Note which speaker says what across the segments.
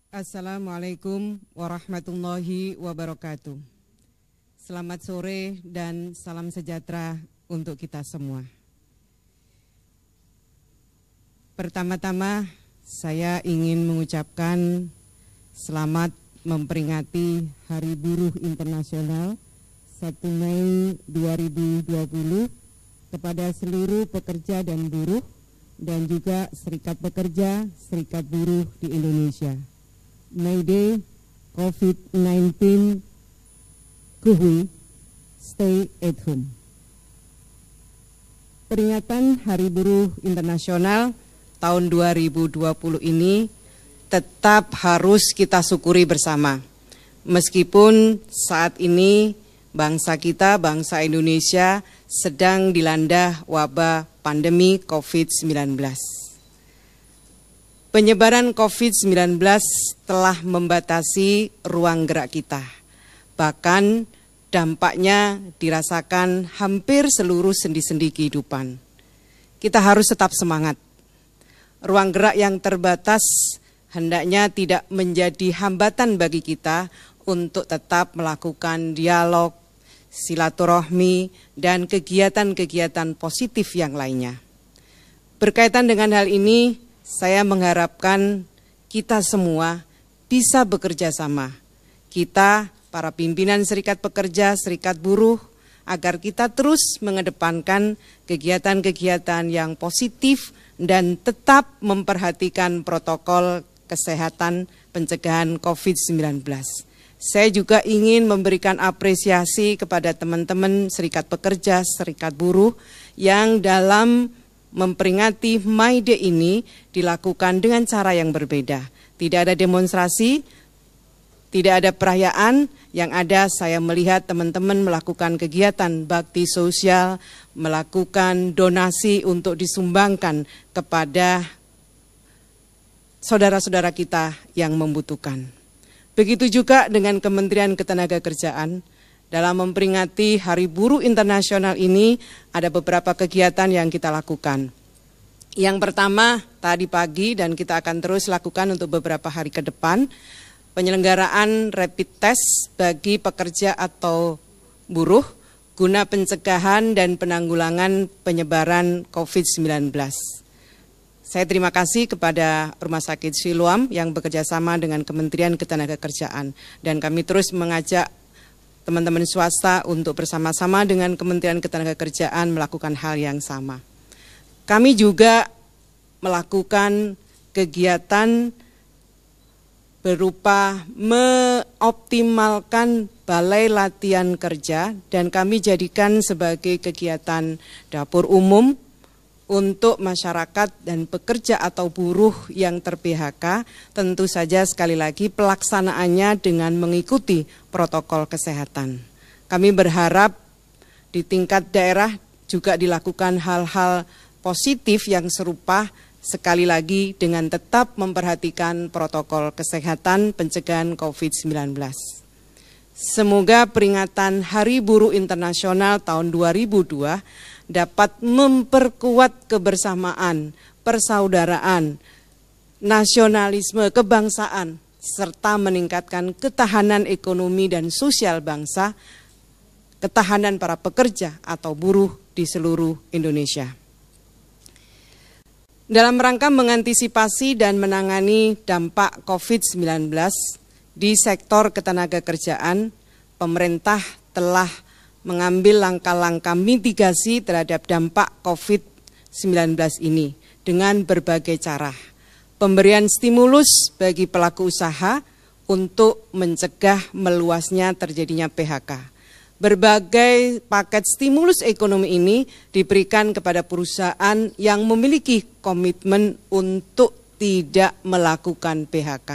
Speaker 1: Assalamualaikum warahmatullahi wabarakatuh. Selamat sore dan salam sejahtera untuk kita semua. Pertama-tama saya ingin mengucapkan selamat memperingati Hari Buruh Internasional 1 Mei 2020 kepada seluruh pekerja dan buruh dan juga serikat pekerja, serikat buruh di Indonesia. May Day COVID-19 Kuhui, stay at home. Peringatan Hari Buruh Internasional tahun 2020 ini tetap harus kita syukuri bersama. Meskipun saat ini bangsa kita, bangsa Indonesia sedang dilanda wabah pandemi COVID-19. Penyebaran COVID-19 telah membatasi ruang gerak kita. Bahkan dampaknya dirasakan hampir seluruh sendi-sendi kehidupan. Kita harus tetap semangat. Ruang gerak yang terbatas hendaknya tidak menjadi hambatan bagi kita untuk tetap melakukan dialog, silaturahmi, dan kegiatan-kegiatan positif yang lainnya. Berkaitan dengan hal ini, saya mengharapkan kita semua bisa bekerja sama. Kita, para pimpinan serikat pekerja, serikat buruh, agar kita terus mengedepankan kegiatan-kegiatan yang positif dan tetap memperhatikan protokol kesehatan pencegahan COVID-19. Saya juga ingin memberikan apresiasi kepada teman-teman serikat pekerja, serikat buruh yang dalam memperingati May Day ini dilakukan dengan cara yang berbeda. Tidak ada demonstrasi, tidak ada perayaan, yang ada saya melihat teman-teman melakukan kegiatan bakti sosial, melakukan donasi untuk disumbangkan kepada saudara-saudara kita yang membutuhkan. Begitu juga dengan Kementerian Ketenagakerjaan. Dalam memperingati Hari Buruh Internasional ini ada beberapa kegiatan yang kita lakukan. Yang pertama tadi pagi dan kita akan terus lakukan untuk beberapa hari ke depan, penyelenggaraan rapid test bagi pekerja atau buruh guna pencegahan dan penanggulangan penyebaran COVID-19. Saya terima kasih kepada Rumah Sakit Siloam yang bekerja sama dengan Kementerian Ketenagakerjaan, dan kami terus mengajak teman-teman swasta untuk bersama-sama dengan Kementerian Ketenagakerjaan melakukan hal yang sama. Kami juga melakukan kegiatan berupa mengoptimalkan balai latihan kerja dan kami jadikan sebagai kegiatan dapur umum untuk masyarakat dan pekerja atau buruh yang ter-PHK, tentu saja sekali lagi pelaksanaannya dengan mengikuti protokol kesehatan. Kami berharap di tingkat daerah juga dilakukan hal-hal positif yang serupa, sekali lagi dengan tetap memperhatikan protokol kesehatan pencegahan COVID-19. Semoga peringatan Hari Buruh Internasional tahun 2002 dapat memperkuat kebersamaan, persaudaraan, nasionalisme, kebangsaan, serta meningkatkan ketahanan ekonomi dan sosial bangsa, ketahanan para pekerja atau buruh di seluruh Indonesia. Dalam rangka mengantisipasi dan menangani dampak COVID-19 di sektor ketenagakerjaan, pemerintah telah mengambil langkah-langkah mitigasi terhadap dampak COVID-19 ini dengan berbagai cara. Pemberian stimulus bagi pelaku usaha untuk mencegah meluasnya terjadinya PHK. Berbagai paket stimulus ekonomi ini diberikan kepada perusahaan yang memiliki komitmen untuk tidak melakukan PHK.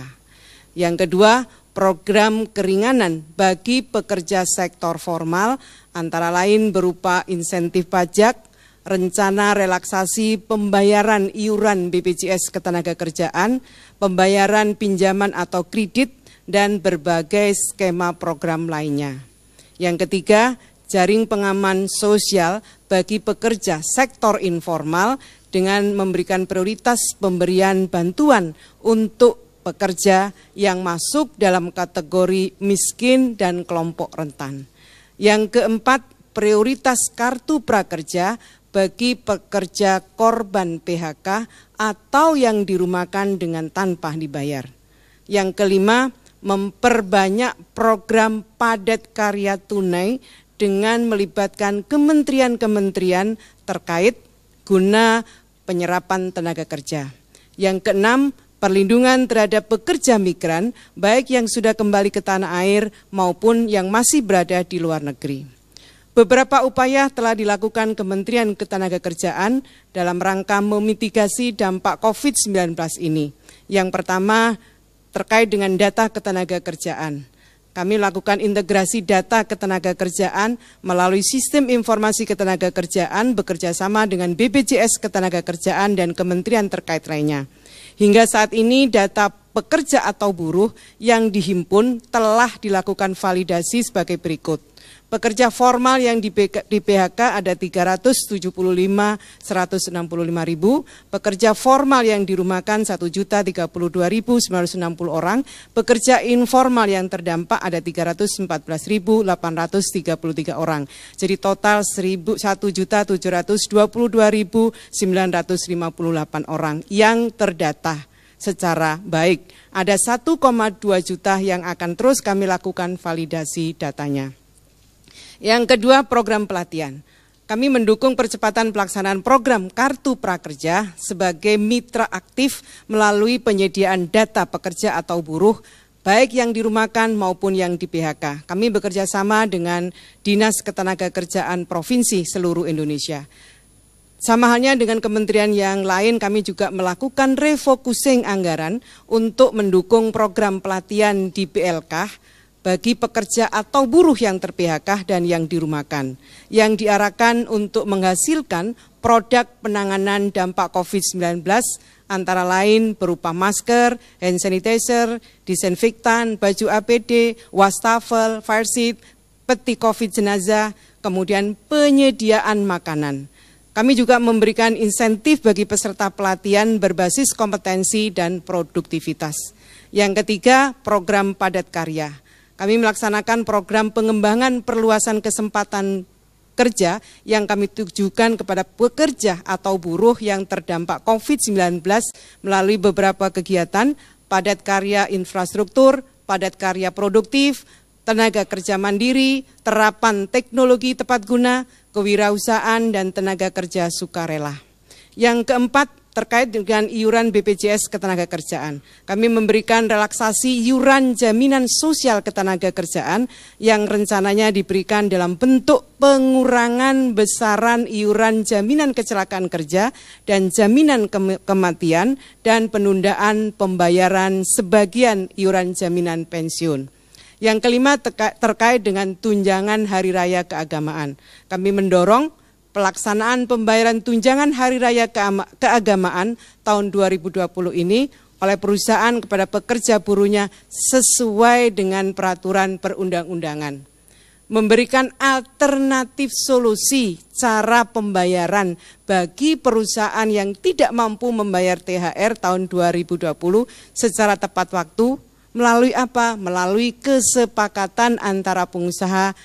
Speaker 1: Yang kedua, program keringanan bagi pekerja sektor formal antara lain berupa insentif pajak, rencana relaksasi pembayaran iuran BPJS Ketenagakerjaan, pembayaran pinjaman atau kredit, dan berbagai skema program lainnya. Yang ketiga, jaring pengaman sosial bagi pekerja sektor informal dengan memberikan prioritas pemberian bantuan untuk pekerja yang masuk dalam kategori miskin dan kelompok rentan. Yang keempat, prioritas kartu prakerja bagi pekerja korban PHK atau yang dirumahkan dengan tanpa dibayar. Yang kelima, memperbanyak program padat karya tunai dengan melibatkan kementerian-kementerian terkait guna penyerapan tenaga kerja. Yang keenam, perlindungan terhadap pekerja migran, baik yang sudah kembali ke tanah air maupun yang masih berada di luar negeri. Beberapa upaya telah dilakukan Kementerian Ketenagakerjaan dalam rangka memitigasi dampak COVID-19 ini. Yang pertama, terkait dengan data ketenagakerjaan. Kami lakukan integrasi data ketenagakerjaan melalui sistem informasi ketenagakerjaan bekerjasama dengan BPJS Ketenagakerjaan dan kementerian terkait lainnya. Hingga saat ini data pekerja atau buruh yang dihimpun telah dilakukan validasi sebagai berikut. Pekerja formal yang di PHK ada 375.165.000, pekerja formal yang dirumahkan 1.032.960 orang, pekerja informal yang terdampak ada 314.833 orang. Jadi total 1.722.958 orang yang terdata secara baik. Ada 1,2 juta yang akan terus kami lakukan validasi datanya. Yang kedua, program pelatihan. Kami mendukung percepatan pelaksanaan program Kartu Prakerja sebagai mitra aktif melalui penyediaan data pekerja atau buruh, baik yang dirumahkan maupun yang di PHK. Kami bekerja sama dengan Dinas Ketenagakerjaan Provinsi seluruh Indonesia. Sama halnya dengan kementerian yang lain, kami juga melakukan refocusing anggaran untuk mendukung program pelatihan di PLK bagi pekerja atau buruh yang ter-PHK dan yang dirumahkan, yang diarahkan untuk menghasilkan produk penanganan dampak COVID-19 antara lain berupa masker, hand sanitizer, disinfektan, baju APD, wastafel, fire sheet, peti COVID jenazah, kemudian penyediaan makanan. Kami juga memberikan insentif bagi peserta pelatihan berbasis kompetensi dan produktivitas. Yang ketiga, program padat karya. Kami melaksanakan program pengembangan perluasan kesempatan kerja yang kami tujukan kepada pekerja atau buruh yang terdampak COVID-19 melalui beberapa kegiatan padat karya infrastruktur, padat karya produktif, tenaga kerja mandiri, terapan teknologi tepat guna, kewirausahaan, dan tenaga kerja sukarela. Yang keempat, terkait dengan iuran BPJS Ketenagakerjaan. Kami memberikan relaksasi iuran jaminan sosial ketenagakerjaan yang rencananya diberikan dalam bentuk pengurangan besaran iuran jaminan kecelakaan kerja dan jaminan kematian dan penundaan pembayaran sebagian iuran jaminan pensiun. Yang kelima, terkait dengan tunjangan hari raya keagamaan. Kami mendorong pelaksanaan pembayaran tunjangan hari raya keagamaan tahun 2020 ini oleh perusahaan kepada pekerja buruhnya sesuai dengan peraturan perundang-undangan. Memberikan alternatif solusi cara pembayaran bagi perusahaan yang tidak mampu membayar THR tahun 2020 secara tepat waktu melalui apa? Melalui kesepakatan antara pengusaha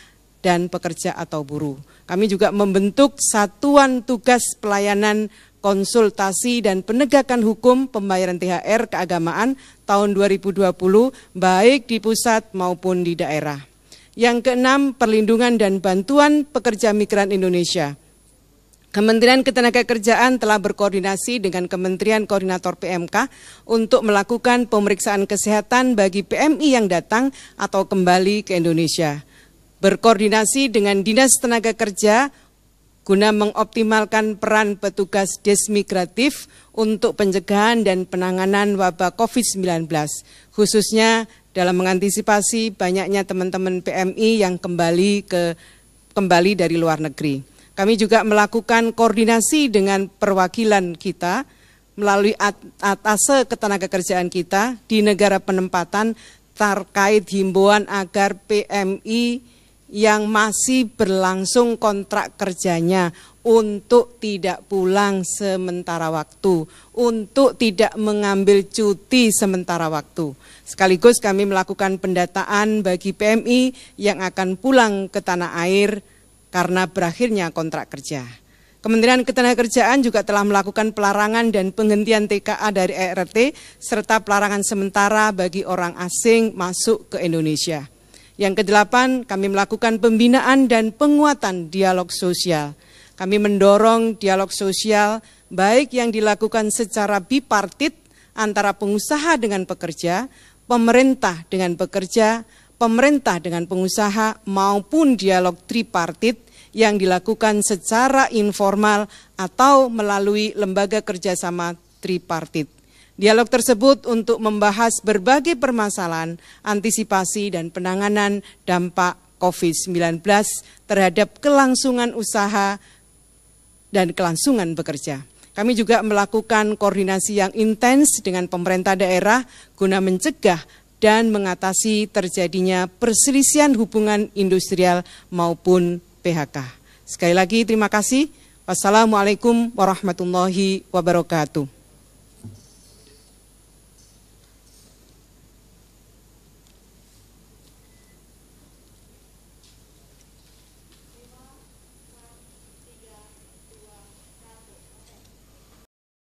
Speaker 1: dan pekerja atau buruh. Kami juga membentuk satuan tugas pelayanan konsultasi dan penegakan hukum pembayaran THR keagamaan tahun 2020 baik di pusat maupun di daerah. Yang keenam, perlindungan dan bantuan pekerja migran Indonesia. Kementerian Ketenagakerjaan telah berkoordinasi dengan Kementerian Koordinator PMK untuk melakukan pemeriksaan kesehatan bagi PMI yang datang atau kembali ke Indonesia. Berkoordinasi dengan Dinas Tenaga Kerja guna mengoptimalkan peran petugas desmigratif untuk pencegahan dan penanganan wabah COVID-19, khususnya dalam mengantisipasi banyaknya teman-teman PMI yang kembali dari luar negeri. Kami juga melakukan koordinasi dengan perwakilan kita melalui atase ketenagakerjaan kita di negara penempatan terkait himbauan agar PMI yang masih berlangsung kontrak kerjanya untuk tidak pulang sementara waktu, untuk tidak mengambil cuti sementara waktu. Sekaligus kami melakukan pendataan bagi PMI yang akan pulang ke tanah air karena berakhirnya kontrak kerja. Kementerian Ketenagakerjaan juga telah melakukan pelarangan dan penghentian TKA dari ERT serta pelarangan sementara bagi orang asing masuk ke Indonesia. Yang kedelapan, kami melakukan pembinaan dan penguatan dialog sosial. Kami mendorong dialog sosial baik yang dilakukan secara bipartit antara pengusaha dengan pekerja, pemerintah dengan pekerja, pemerintah dengan pengusaha maupun dialog tripartit yang dilakukan secara informal atau melalui lembaga kerjasama tripartit. Dialog tersebut untuk membahas berbagai permasalahan, antisipasi dan penanganan dampak COVID-19 terhadap kelangsungan usaha dan kelangsungan bekerja. Kami juga melakukan koordinasi yang intens dengan pemerintah daerah guna mencegah dan mengatasi terjadinya perselisihan hubungan industrial maupun PHK. Sekali lagi terima kasih. Wassalamualaikum warahmatullahi wabarakatuh.